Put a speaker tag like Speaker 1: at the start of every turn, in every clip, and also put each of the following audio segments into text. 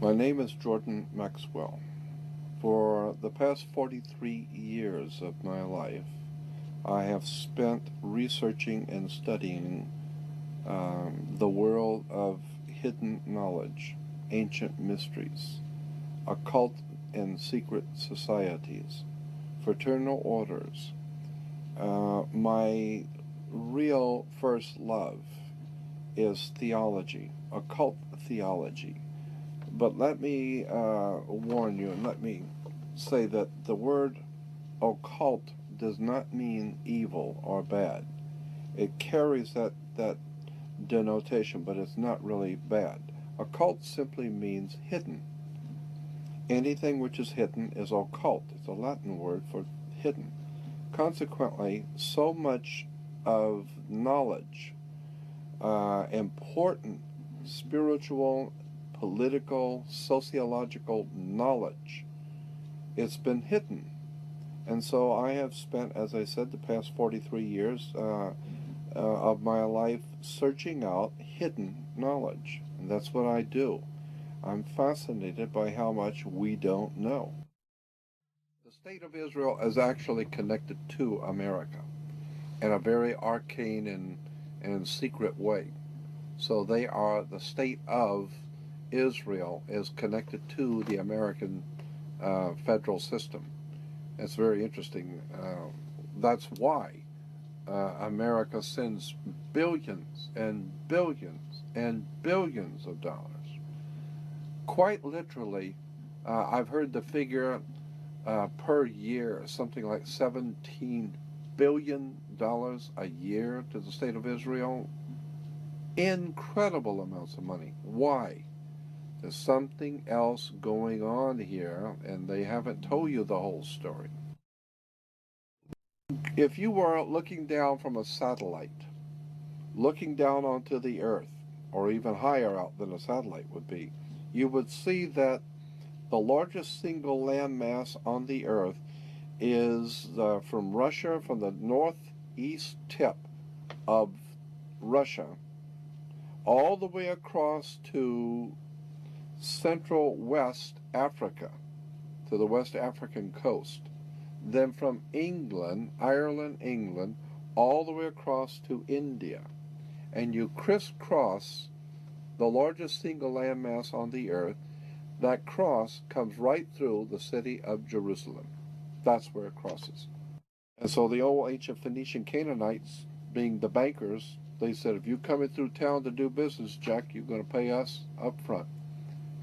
Speaker 1: My name is Jordan Maxwell. For the past 43 years of my life, I have spent researching and studying the world of hidden knowledge, ancient mysteries, occult and secret societies, fraternal orders. My real first love is theology, occult theology. But let me warn you, and let me say that the word occult does not mean evil or bad. It carries that denotation, but it's not really bad. Occult simply means hidden. Anything which is hidden is occult. It's a Latin word for hidden. Consequently, so much of knowledge, important spiritual, political, sociological knowledge, it's been hidden. And so I have spent, as I said, the past 43 years of my life searching out hidden knowledge. And that's what I do. I'm fascinated by how much we don't know. The state of Israel is actually connected to America in a very arcane and secret way. So they are, the state of Israel is connected to the American federal system. It's very interesting. That's why America sends billions and billions and billions of dollars. Quite literally, I've heard the figure per year, something like $17 billion a year to the state of Israel. Incredible amounts of money. Why? There's something else going on here, and they haven't told you the whole story. If you were looking down from a satellite, looking down onto the Earth, or even higher out than a satellite would be, you would see that the largest single landmass on the Earth is from Russia, from the northeast tip of Russia, all the way across to Central West Africa, to the West African coast. Then from England, England, all the way across to India. And you crisscross the largest single landmass on the earth. That cross comes right through the city of Jerusalem. That's where it crosses. And so the old ancient Phoenician Canaanites, being the bankers, they said, if you come in through town to do business, Jack, you're going to pay us up front.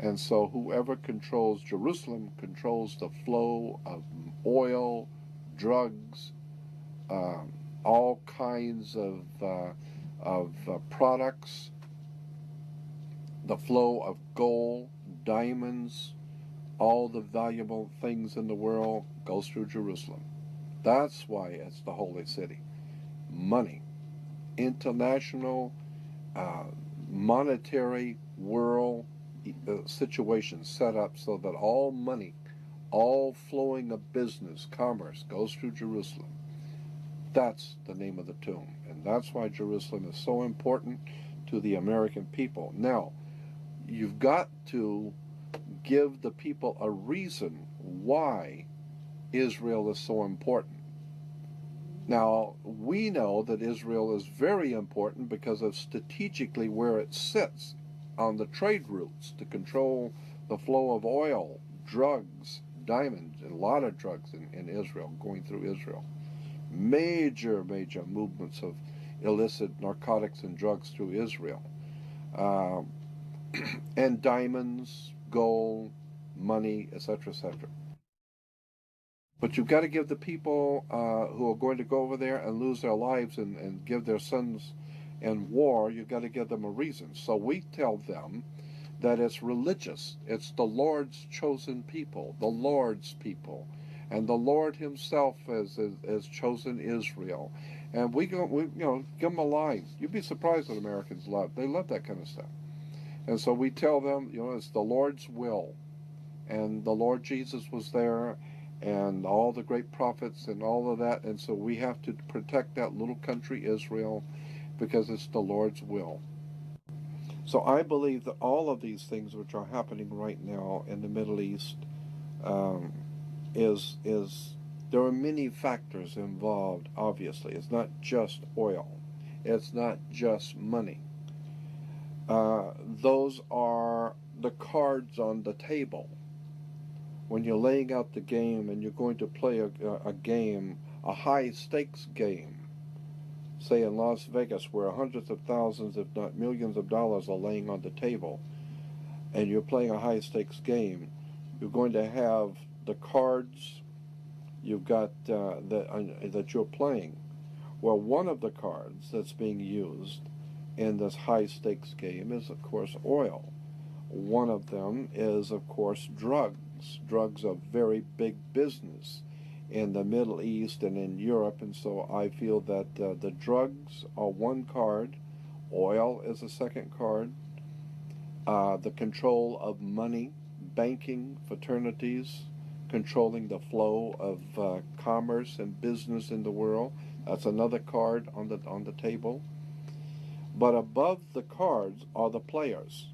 Speaker 1: And so whoever controls Jerusalem controls the flow of oil, drugs, all kinds of products, the flow of gold, diamonds, all the valuable things in the world goes through Jerusalem. That's why it's the holy city. Money, international, monetary world situation set up so that all money, all flowing of business, commerce goes through Jerusalem. That's the name of the tomb, and that's why Jerusalem is so important to the American people. Now, you've got to give the people a reason why Israel is so important. Now, we know that Israel is very important because of strategically where it sits on the trade routes to control the flow of oil, drugs, diamonds, and a lot of drugs in Israel, going through Israel. Major movements of illicit narcotics and drugs through Israel. And diamonds, gold, money, etc., etc. But you've got to give the people who are going to go over there and lose their lives and give their sons in war, you've got to give them a reason. So we tell them that it's religious. It's the Lord's chosen people, the Lord's people. And the Lord himself has chosen Israel. And we give them a line. You'd be surprised what Americans love. They love that kind of stuff. And so we tell them, it's the Lord's will. And the Lord Jesus was there, and all the great prophets and all of that. And so we have to protect that little country, Israel, because it's the Lord's will. So I believe that all of these things which are happening right now in the Middle East um, is there are many factors involved. Obviously, it's not just oil, it's not just money. Those are the cards on the table. When you're laying out the game and you're going to play a game, a high stakes game, say in Las Vegas, where hundreds of thousands, if not millions of dollars are laying on the table, and you're playing a high stakes game, you're going to have the cards you've got that you're playing. Well, one of the cards that's being used in this high stakes game is, of course, oil. One of them is, of course, drugs. Drugs are very big business in the Middle East and in Europe, and so I feel that the drugs are one card, oil is a second card, the control of money, banking, fraternities, controlling the flow of commerce and business in the world. That's another card on the table. But above the cards are the players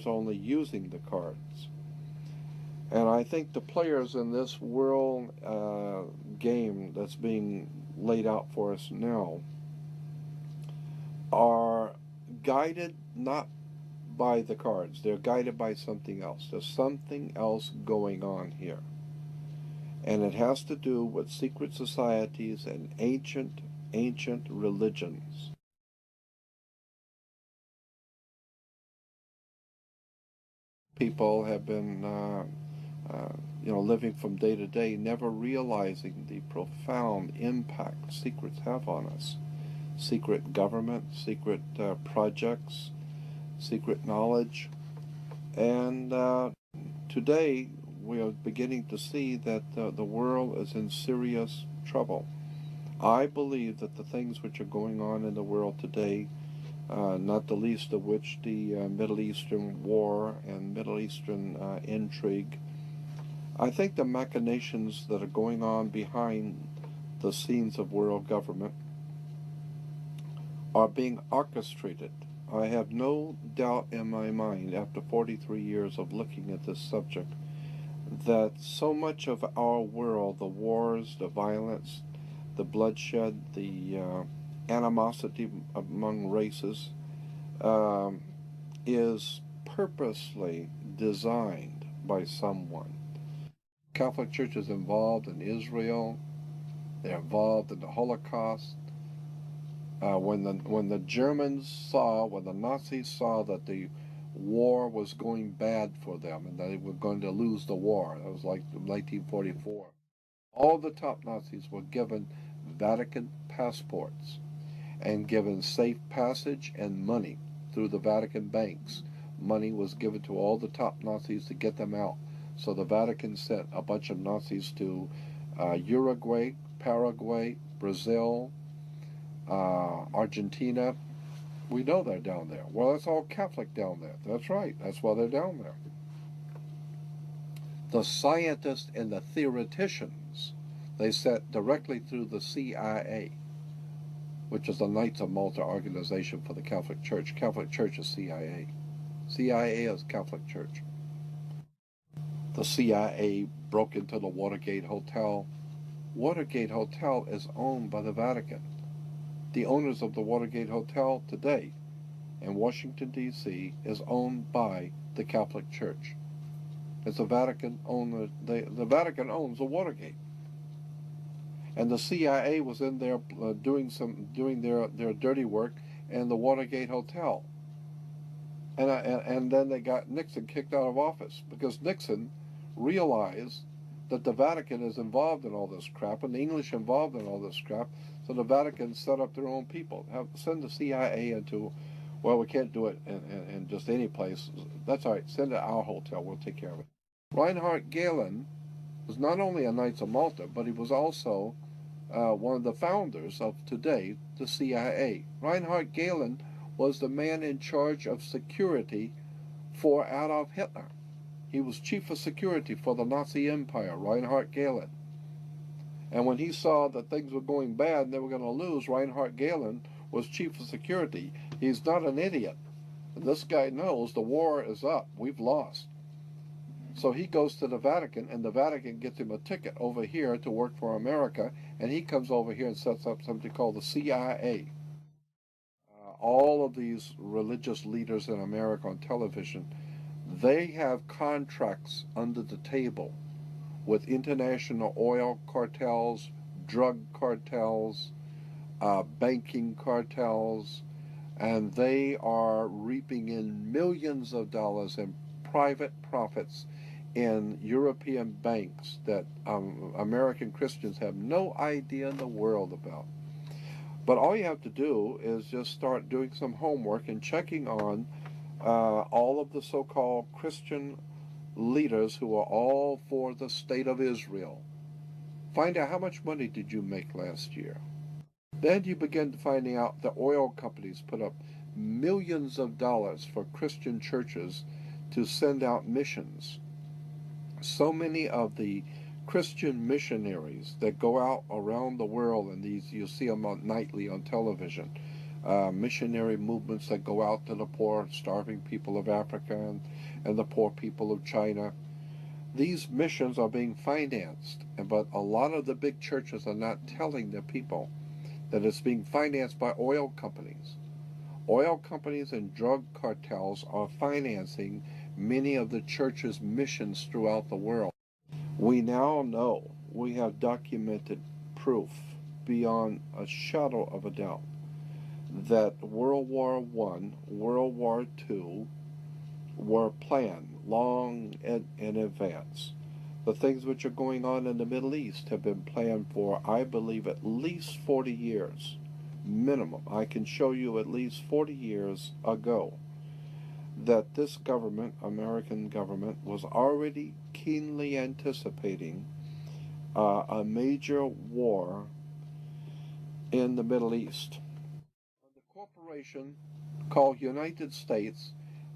Speaker 1: only using the cards. And I think the players in this world game that's being laid out for us now are guided not by the cards. They're guided by something else. There's something else going on here. And it has to do with secret societies and ancient religions. People have been living from day to day, never realizing the profound impact secrets have on us. Secret government, secret projects, secret knowledge. And today we are beginning to see that the world is in serious trouble. I believe that the things which are going on in the world today, not the least of which the Middle Eastern war and Middle Eastern intrigue, I think the machinations that are going on behind the scenes of world government are being orchestrated. I have no doubt in my mind, after 43 years of looking at this subject, that so much of our world, the wars, the violence, the bloodshed, the animosity among races, is purposely designed by someone. Catholic Church is involved in Israel. They're involved in the Holocaust. When the Nazis saw that the war was going bad for them and that they were going to lose the war, that was like 1944. All the top Nazis were given Vatican passports and given safe passage and money through the Vatican banks. Money was given to all the top Nazis to get them out. So the Vatican sent a bunch of Nazis to Uruguay, Paraguay, Brazil, Argentina. We know they're down there. Well, it's all Catholic down there. That's right. That's why they're down there. The scientists and the theoreticians, they sent directly through the CIA, which is the Knights of Malta organization for the Catholic Church. Catholic Church is CIA. CIA is Catholic Church. The CIA broke into the Watergate Hotel. Watergate Hotel is owned by the Vatican. The owners of the Watergate Hotel today in Washington, D.C. is owned by the Catholic Church. It's the Vatican owner. The Vatican owns the Watergate. And the CIA was in there doing their dirty work in the Watergate Hotel. And then they got Nixon kicked out of office because Nixon realized that the Vatican is involved in all this crap and the English involved in all this crap. So the Vatican set up their own people. Send the CIA into, well, we can't do it in just any place. That's all right. Send it to our hotel. We'll take care of it. Reinhard Galen was not only a Knights of Malta, but he was also one of the founders of today, the CIA. Reinhard Galen was the man in charge of security for Adolf Hitler. He was chief of security for the Nazi Empire, Reinhard Galen. And when he saw that things were going bad and they were going to lose, Reinhard Galen was chief of security. He's not an idiot. This guy knows the war is up. We've lost. So he goes to the Vatican, and the Vatican gets him a ticket over here to work for America, and he comes over here and sets up something called the CIA. All of these religious leaders in America on television, they have contracts under the table with international oil cartels, drug cartels, banking cartels, and they are reaping in millions of dollars in private profits in European banks that American Christians have no idea in the world about. But all you have to do is just start doing some homework and checking on all of the so-called Christian leaders who are all for the state of Israel. Find out how much money did you make last year. Then you begin finding out the oil companies put up millions of dollars for Christian churches to send out missions. So many of the Christian missionaries that go out around the world, and these you see them nightly on television, missionary movements that go out to the poor, starving people of Africa and the poor people of China. These missions are being financed, but a lot of the big churches are not telling their people that it's being financed by oil companies. Oil companies and drug cartels are financing many of the church's missions throughout the world. We now know, we have documented proof beyond a shadow of a doubt that World War I, World War II were planned long in advance. The things which are going on in the Middle East have been planned for, I believe, at least 40 years, minimum. I can show you at least 40 years ago that this government, American government, was already keenly anticipating a major war in the Middle East. The corporation called United States,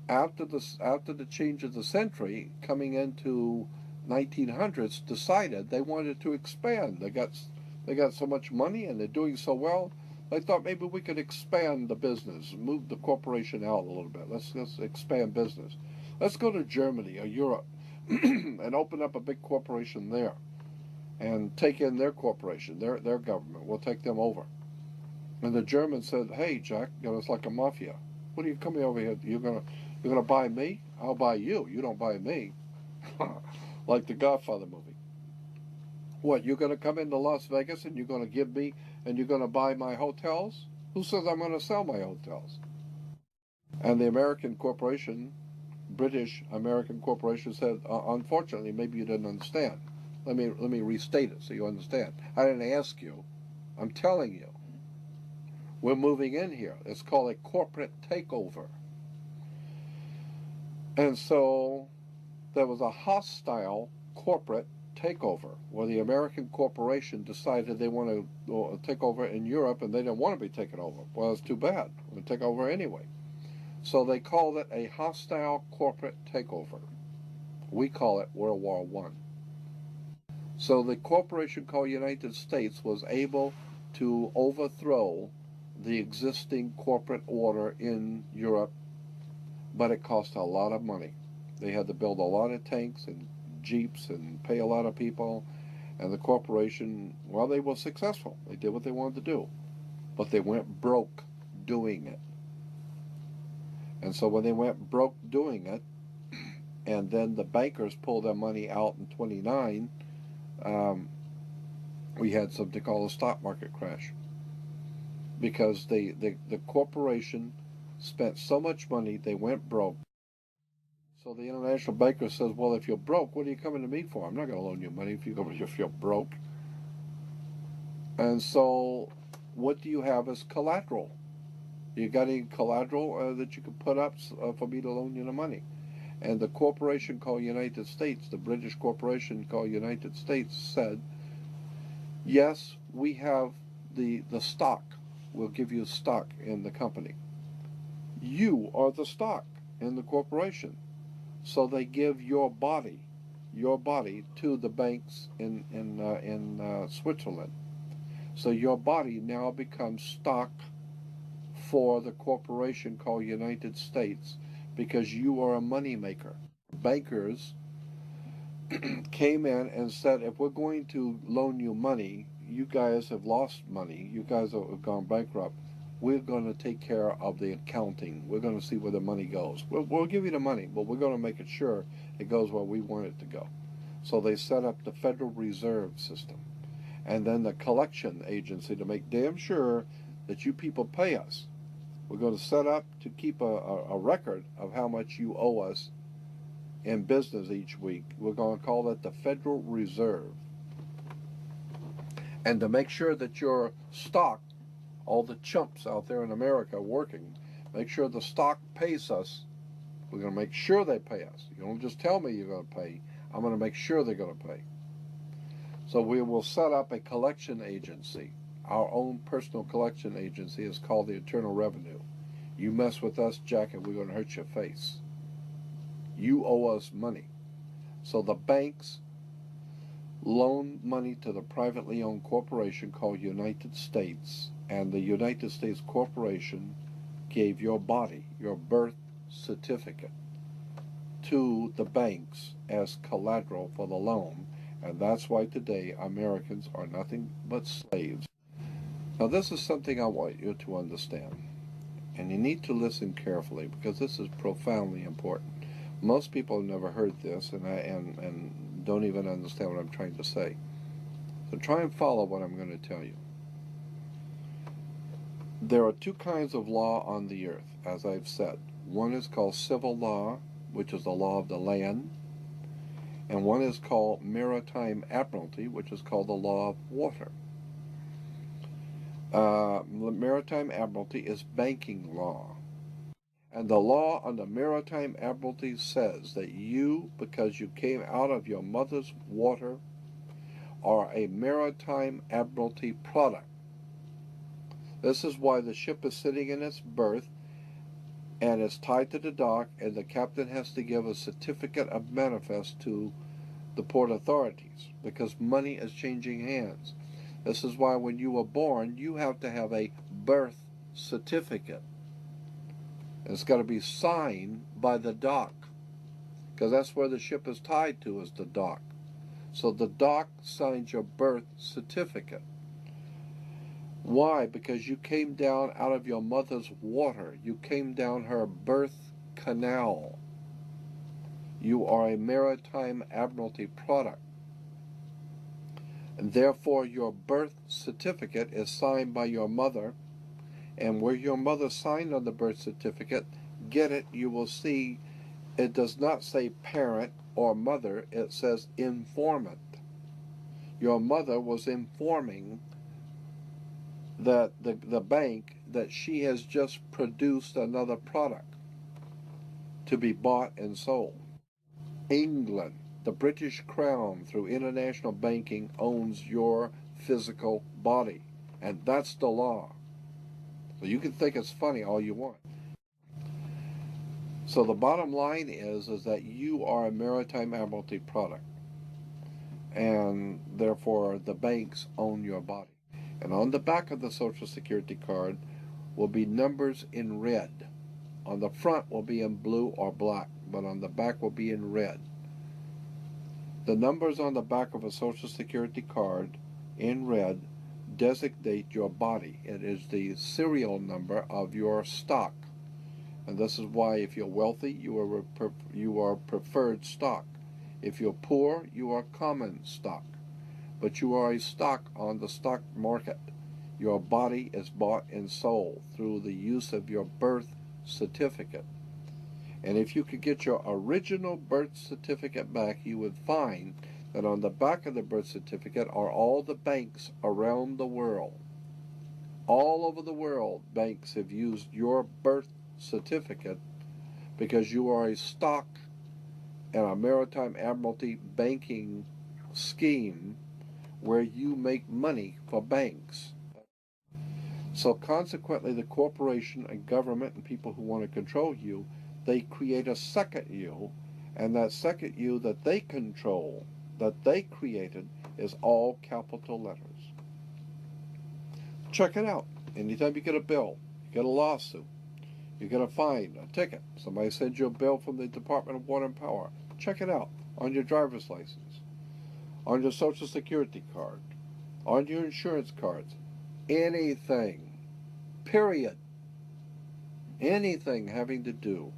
Speaker 1: after the change of the century, coming into 1900s, decided they wanted to expand. They got so much money and they're doing so well. They thought maybe we could expand the business, move the corporation out a little bit. Let's expand business. Let's go to Germany or Europe and open up a big corporation there and take in their corporation, their government. We'll take them over. And the Germans said, "Hey, Jack, it's like a mafia. What are you coming over here? You're gonna buy me? I'll buy you. You don't buy me." Like the Godfather movie. What, you're going to come into Las Vegas and you're going to give me, and you're going to buy my hotels? Who says I'm going to sell my hotels? And the American corporation, British American corporation, said, unfortunately, maybe you didn't understand. Let me restate it so you understand. I didn't ask you. I'm telling you. We're moving in here. It's called a corporate takeover. And so there was a hostile corporate takeover where the American corporation decided they want to take over in Europe, and they didn't want to be taken over. Well, it's too bad. We'll take over anyway. So they called it a hostile corporate takeover. We call it World War I. So the corporation called United States was able to overthrow the existing corporate order in Europe, but it cost a lot of money. They had to build a lot of tanks and jeeps and pay a lot of people, and the corporation, well, they were successful. They did what they wanted to do, but they went broke doing it. And so when they went broke doing it, and then the bankers pulled their money out in 29, we had something called a stock market crash, because the corporation spent so much money, they went broke. So the international banker says, well, if you're broke, what are you coming to me for? I'm not going to loan you money if you're broke. And so what do you have as collateral? You got any collateral that you could put up for me to loan you the money? And the corporation called United States, the British corporation called United States, said, yes, we have the stock. We'll give you stock in the company. You are the stock in the corporation. So they give your body to the banks in Switzerland. So your body now becomes stock for the corporation called United States because you are a money maker. Bankers came in and said, if we're going to loan you money, you guys have lost money, you guys have gone bankrupt, we're going to take care of the accounting. We're going to see where the money goes. We'll give you the money, but we're going to make it sure it goes where we want it to go. So they set up the Federal Reserve System and then the collection agency to make damn sure that you people pay us. We're going to set up to keep a record of how much you owe us in business each week. We're going to call that the Federal Reserve. And to make sure that your stock, all the chumps out there in America working, make sure the stock pays us. We're going to make sure they pay us. You don't just tell me you're going to pay. I'm going to make sure they're going to pay. So we will set up a collection agency. Our own personal collection agency is called the Internal Revenue. You mess with us, Jack, and we're going to hurt your face. You owe us money. So the banks loan money to the privately owned corporation called United States, and the United States Corporation gave your body, your birth certificate, to the banks as collateral for the loan, and that's why today Americans are nothing but slaves. Now this is something I want you to understand, and you need to listen carefully because this is profoundly important. Most people have never heard this and don't even understand what I'm trying to say. So try and follow what I'm going to tell you. There are two kinds of law on the earth, as I've said. One is called civil law, which is the law of the land, and one is called maritime admiralty, which is called the law of water. Maritime admiralty is banking law. And the law on the maritime admiralty says that you, because you came out of your mother's water, are a maritime admiralty product. This is why the ship is sitting in its berth and it's tied to the dock, and the captain has to give a certificate of manifest to the port authorities because money is changing hands. This is why when you were born, you have to have a birth certificate. It's got to be signed by the dock because that's where the ship is tied to, is the dock. So the dock signs your birth certificate. Why? Because you came down out of your mother's water. You came down her birth canal. You are a maritime admiralty product. And therefore your birth certificate is signed by your mother. And where your mother signed on the birth certificate, get it, you will see it does not say parent or mother, it says informant. Your mother was informing that the bank that she has just produced another product to be bought and sold. England, the British Crown, through international banking, owns your physical body, and that's the law. So you can think it's funny all you want. So the bottom line is that you are a maritime admiralty product, and therefore the banks own your body. And on the back of the Social Security card will be numbers in red. On the front will be in blue or black, but on the back will be in red. The numbers on the back of a Social Security card in red designate your body. It is the serial number of your stock. And this is why if you're wealthy, you are preferred stock. If you're poor, you are common stock. But you are a stock on the stock market. Your body is bought and sold through the use of your birth certificate. And if you could get your original birth certificate back, you would find that on the back of the birth certificate are all the banks around the world. All over the world, banks have used your birth certificate because you are a stock in a maritime admiralty banking scheme where you make money for banks. So consequently, the corporation and government and people who want to control you, they create a second you, and that second you that they control, that they created, is all capital letters. Check it out. Anytime you get a bill, get a lawsuit, you get a fine, a ticket, somebody sends you a bill from the Department of Water and Power. Check it out on your driver's license, on your Social Security card, on your insurance cards, anything, period. Anything having to do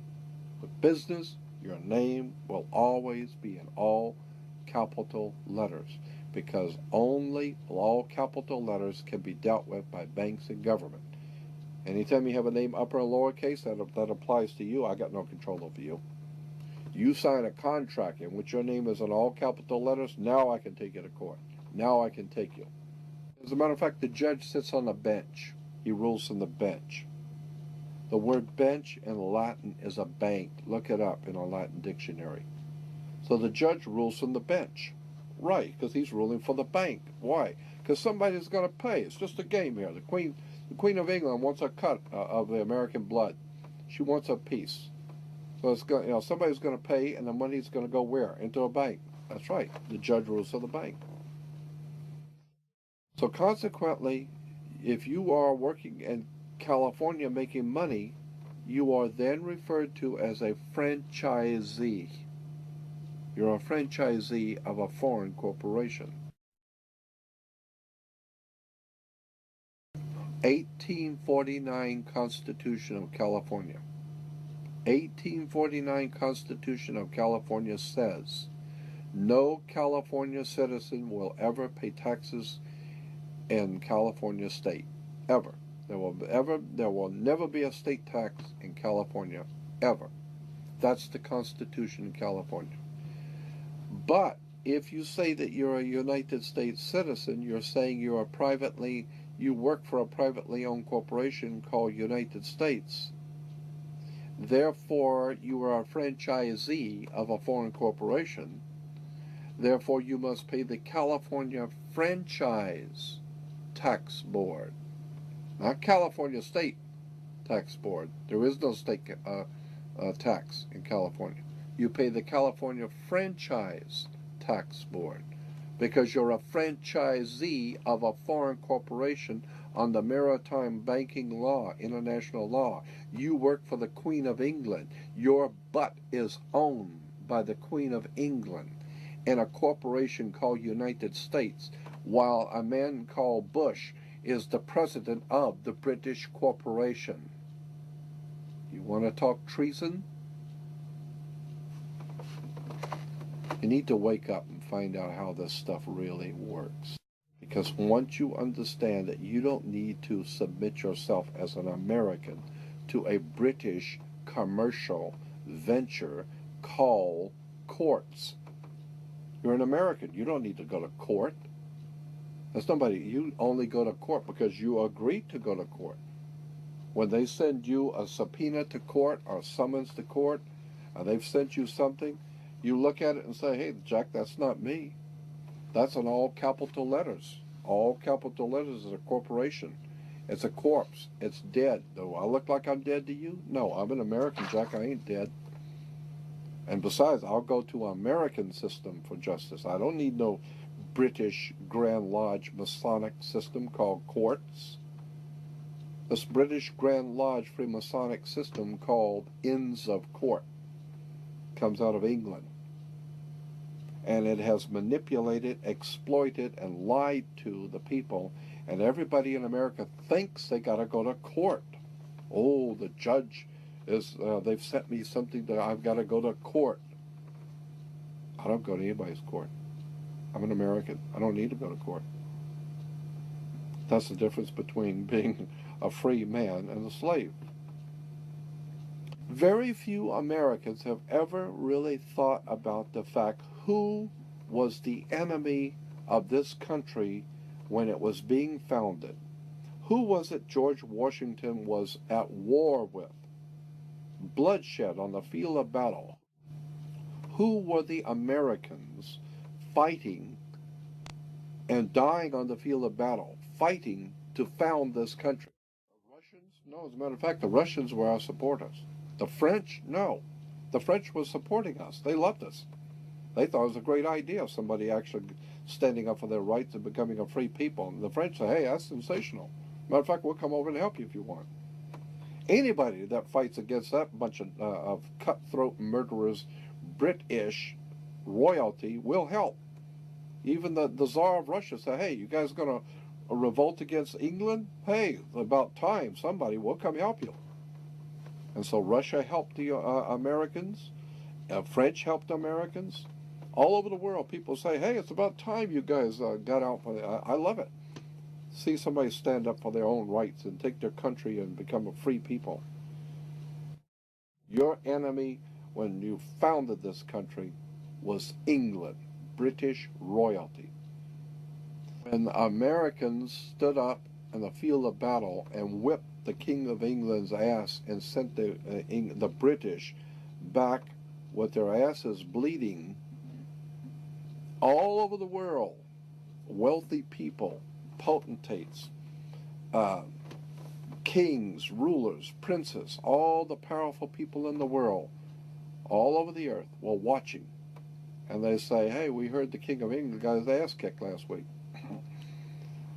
Speaker 1: with business, your name will always be in all capital letters, because only all capital letters can be dealt with by banks and government. Anytime you have a name upper or lowercase, that applies to you. I got no control over you. You sign a contract in which your name is in all capital letters, now I can take you to court. Now I can take you. As a matter of fact, the judge sits on the bench. He rules from the bench. The word bench in Latin is a bank. Look it up in a Latin dictionary. So the judge rules from the bench. Right, because he's ruling for the bank. Why? Because somebody's going to pay. It's just a game here. The Queen of England wants a cut of the American blood. She wants a piece. So it's going, somebody's going to pay, and the money's going to go where? Into a bank. That's right. The judge rules for the bank. So consequently, if you are working in California making money, you are then referred to as a franchisee. You're a franchisee of a foreign corporation. 1849 Constitution of California. 1849 Constitution of California says no California citizen will ever pay taxes in California state. Ever. There will never be a state tax in California. Ever. That's the Constitution in California. But if you say that you're a United States citizen, you're saying you work for a privately owned corporation called United States. Therefore, you are a franchisee of a foreign corporation. Therefore, you must pay the California Franchise Tax Board. Not California State Tax Board. There is no state tax in California. You pay the California Franchise Tax Board because you're a franchisee of a foreign corporation on the maritime banking law, international law. You work for the Queen of England. Your butt is owned by the Queen of England in a corporation called United States, while a man called Bush is the president of the British corporation. You want to talk treason? You need to wake up and find out how this stuff really works. Because once you understand that you don't need to submit yourself as an American to a British commercial venture called courts. You're an American. You don't need to go to court. You only go to court because you agreed to go to court. When they send you a subpoena to court or a summons to court, and they've sent you something, you look at it and say, hey, Jack, that's not me. That's in all capital letters. All capital letters is a corporation. It's a corpse. It's dead. Do I look like I'm dead to you? No, I'm an American, Jack. I ain't dead. And besides, I'll go to an American system for justice. I don't need no British Grand Lodge Masonic system called courts. This British Grand Lodge Freemasonic system called Inns of Court comes out of England. And it has manipulated, exploited, and lied to the people. And everybody in America thinks they got to go to court. Oh, the judge they've sent me something that I've got to go to court. I don't go to anybody's court. I'm an American. I don't need to go to court. That's the difference between being a free man and a slave. Very few Americans have ever really thought about the fact who was the enemy of this country when it was being founded. Who was it George Washington was at war with? Bloodshed on the field of battle. Who were the Americans fighting and dying on the field of battle, fighting to found this country? The Russians? No, as a matter of fact, the Russians were our supporters. The French? No. The French were supporting us. They loved us. They thought it was a great idea of somebody actually standing up for their rights and becoming a free people. And the French say, hey, that's sensational. Matter of fact, we'll come over and help you if you want. Anybody that fights against that bunch of cutthroat murderers, British royalty, will help. Even the Tsar of Russia said, hey, you guys going to revolt against England? Hey, about time, somebody will come help you. And so Russia helped the Americans. French helped Americans. All over the world, people say, hey, it's about time you guys got out. I love it. See somebody stand up for their own rights and take their country and become a free people. Your enemy, when you founded this country, was England, British royalty. When Americans stood up in the field of battle and whipped the King of England's ass and sent the British back with their asses bleeding, all over the world, wealthy people, potentates, kings, rulers, princes, all the powerful people in the world, all over the earth, were watching. And they say, hey, we heard the King of England got his ass kicked last week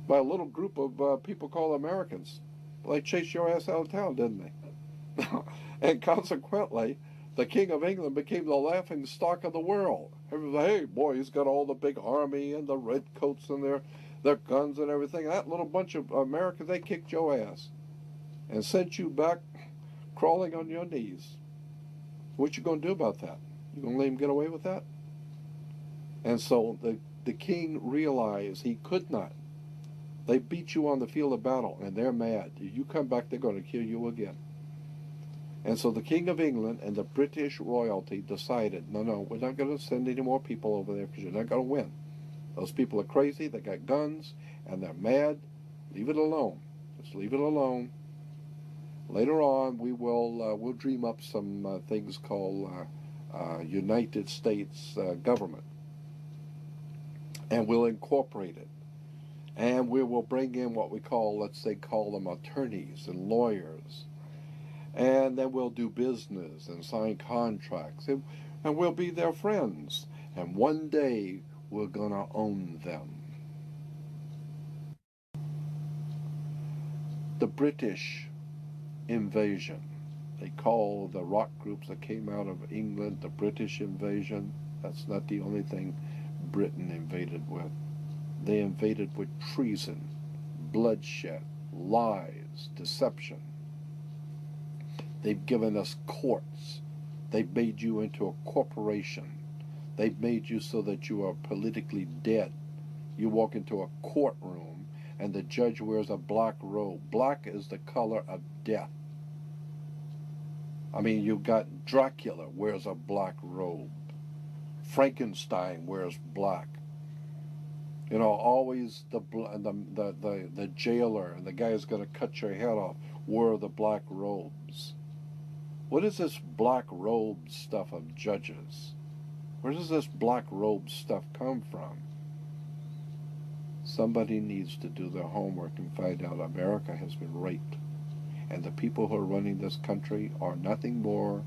Speaker 1: by a little group of people called Americans. Well, they chased your ass out of town, didn't they? And consequently, the King of England became the laughing stock of the world. Everybody, hey, boy, he's got all the big army and the red coats and their guns and everything. That little bunch of Americans, they kicked your ass and sent you back crawling on your knees. What you going to do about that? You going to let him get away with that? And so the king realized he could not. They beat you on the field of battle, and they're mad. You come back, they're going to kill you again. And so the King of England and the British royalty decided, no, we're not going to send any more people over there because you're not going to win. Those people are crazy, they got guns, and they're mad. Leave it alone. Just leave it alone. Later on, we'll dream up some things called United States government. And we'll incorporate it. And we will bring in what we call them attorneys and lawyers. And then we'll do business and sign contracts. And we'll be their friends. And one day, we're going to own them. The British invasion. They call the rock groups that came out of England the British invasion. That's not the only thing Britain invaded with. They invaded with treason, bloodshed, lies, deception. They've given us courts. They've made you into a corporation. They've made you so that you are politically dead. You walk into a courtroom and the judge wears a black robe. Black is the color of death. I mean, you've got Dracula wears a black robe. Frankenstein wears black. You know, always the jailer and the guy who's going to cut your head off wore the black robes. What is this black robe stuff of judges? Where does this black robe stuff come from? Somebody needs to do their homework and find out America has been raped. And the people who are running this country are nothing more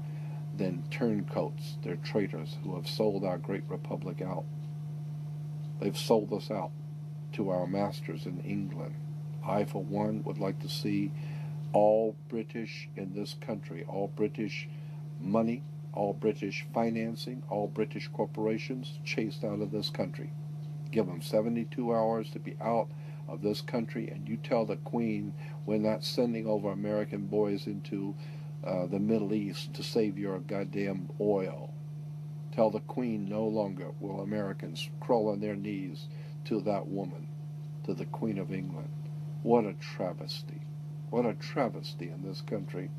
Speaker 1: than turncoats. They're traitors who have sold our great republic out. They've sold us out to our masters in England. I, for one, would like to see all British in this country, all British money, all British financing, all British corporations chased out of this country. Give them 72 hours to be out of this country, and you tell the Queen we're not sending over American boys into the Middle East to save your goddamn oil. Tell the Queen no longer will Americans crawl on their knees to that woman, to the Queen of England. What a travesty. What a travesty in this country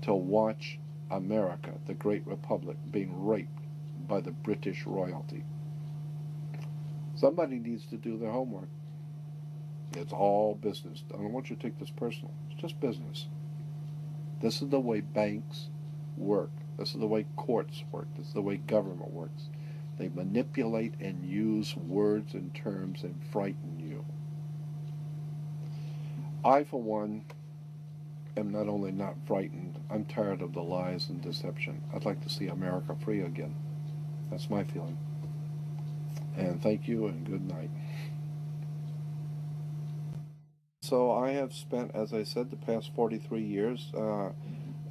Speaker 1: to watch America, the great republic, being raped by the British royalty. Somebody needs to do their homework. It's all business. I don't want you to take this personal. It's just business. This is the way banks work. This is the way courts work. This is the way government works. They manipulate and use words and terms and frighten you. I, for one, am not only not frightened, I'm tired of the lies and deception. I'd like to see America free again. That's my feeling. And thank you and good night. So I have spent, as I said, the past 43 years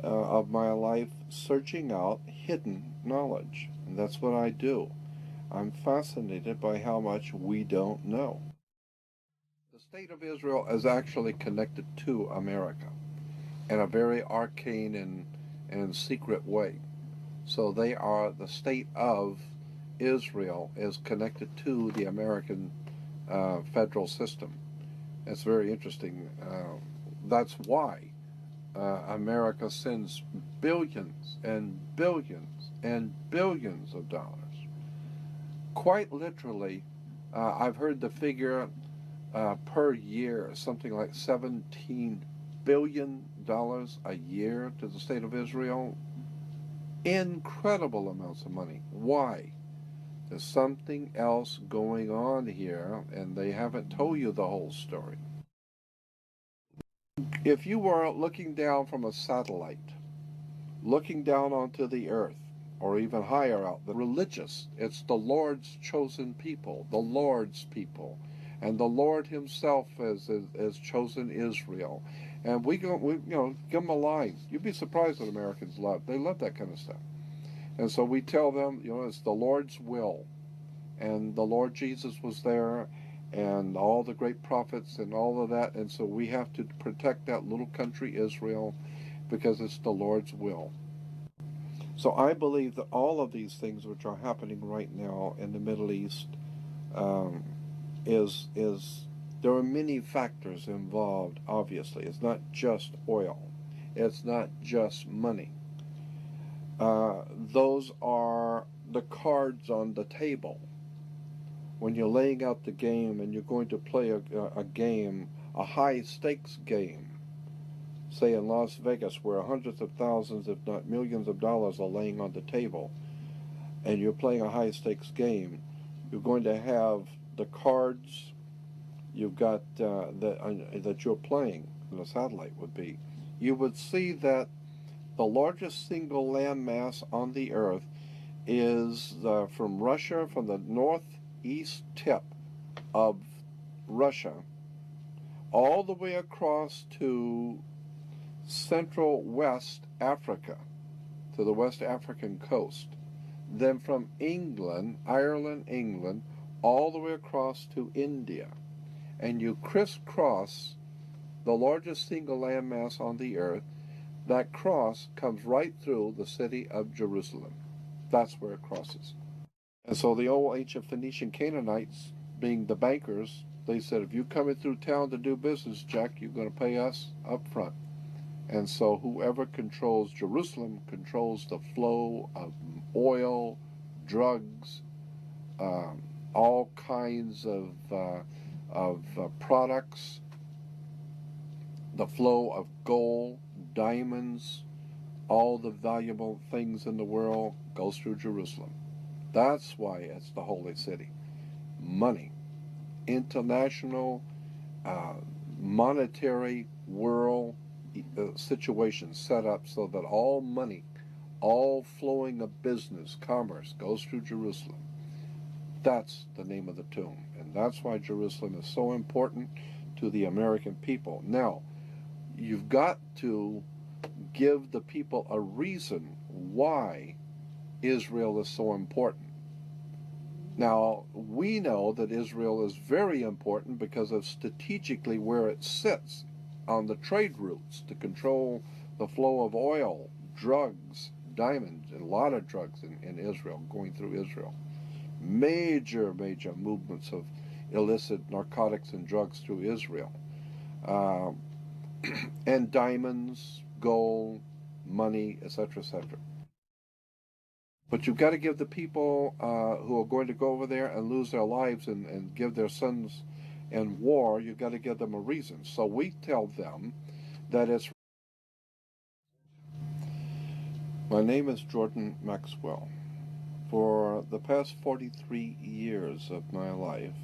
Speaker 1: of my life searching out hidden knowledge. And that's what I do. I'm fascinated by how much we don't know. The state of Israel is actually connected to America in a very arcane and secret way. So they are, the state of Israel is connected to the American federal system. It's very interesting. That's why America sends billions and billions and billions of dollars. Quite literally, I've heard the figure per year, something like $17 billion a year to the state of Israel. Incredible amounts of money. Why? There's something else going on here, and they haven't told you the whole story. If you were looking down from a satellite, looking down onto the earth, or even higher out, the religious, it's the Lord's chosen people, the Lord's people. And the Lord himself has chosen Israel. And we give them a line. You'd be surprised what Americans love. They love that kind of stuff. And so we tell them, it's the Lord's will. And the Lord Jesus was there, and all the great prophets and all of that. And so we have to protect that little country, Israel, because it's the Lord's will. So I believe that all of these things which are happening right now in the Middle East is there are many factors involved, obviously. It's not just oil. It's not just money. Those are the cards on the table. When you're laying out the game and you're going to play a game, a high-stakes game, say in Las Vegas, where hundreds of thousands, if not millions of dollars are laying on the table, and you're playing a high-stakes game, you're going to have the cards you've got that you're playing, and a satellite would be. You would see that the largest single landmass on the Earth is from Russia, from the northeast tip of Russia, all the way across to Central West Africa, to the West African coast. Then from England, England, all the way across to India. And you crisscross the largest single landmass on the earth. That cross comes right through the city of Jerusalem. That's where it crosses. And so the old ancient Phoenician Canaanites, being the bankers, they said, if you're coming through town to do business, Jack, you're going to pay us up front. And so whoever controls Jerusalem controls the flow of oil, drugs, all kinds of products, the flow of gold, diamonds, all the valuable things in the world goes through Jerusalem. That's why it's the holy city. Money, international, monetary world situation set up so that all money, all flowing of business, commerce goes through Jerusalem. That's the name of the tomb, and that's why Jerusalem is so important to the American people. Now, you've got to give the people a reason why Israel is so important. Now, we know that Israel is very important because of strategically where it sits on the trade routes to control the flow of oil, drugs, diamonds, and a lot of drugs in Israel, going through Israel. Major movements of illicit narcotics and drugs through Israel. And diamonds, gold, money, etc., etc. But you've got to give the people who are going to go over there and lose their lives and give their sons in war, you've got to give them a reason. So we tell them that it's... My name is Jordan Maxwell. For the past 43 years of my life,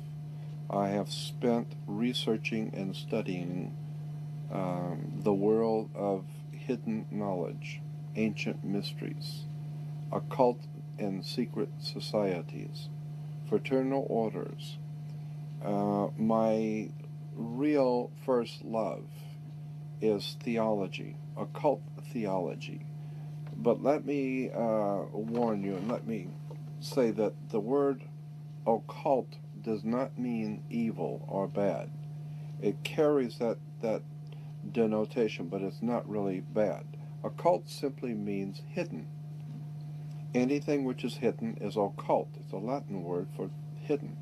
Speaker 1: I have spent researching and studying the world of hidden knowledge, ancient mysteries, occult and secret societies, fraternal orders. My real first love is theology, occult theology. But let me warn you, and let me say that the word occult does not mean evil or bad. It carries that denotation, but it's not really bad. Occult simply means hidden. Anything which is hidden is occult. It's a Latin word for hidden.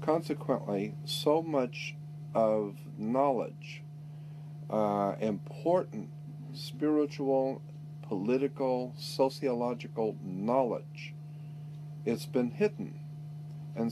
Speaker 1: Consequently, so much of knowledge, important spiritual, political, sociological knowledge, it's been hidden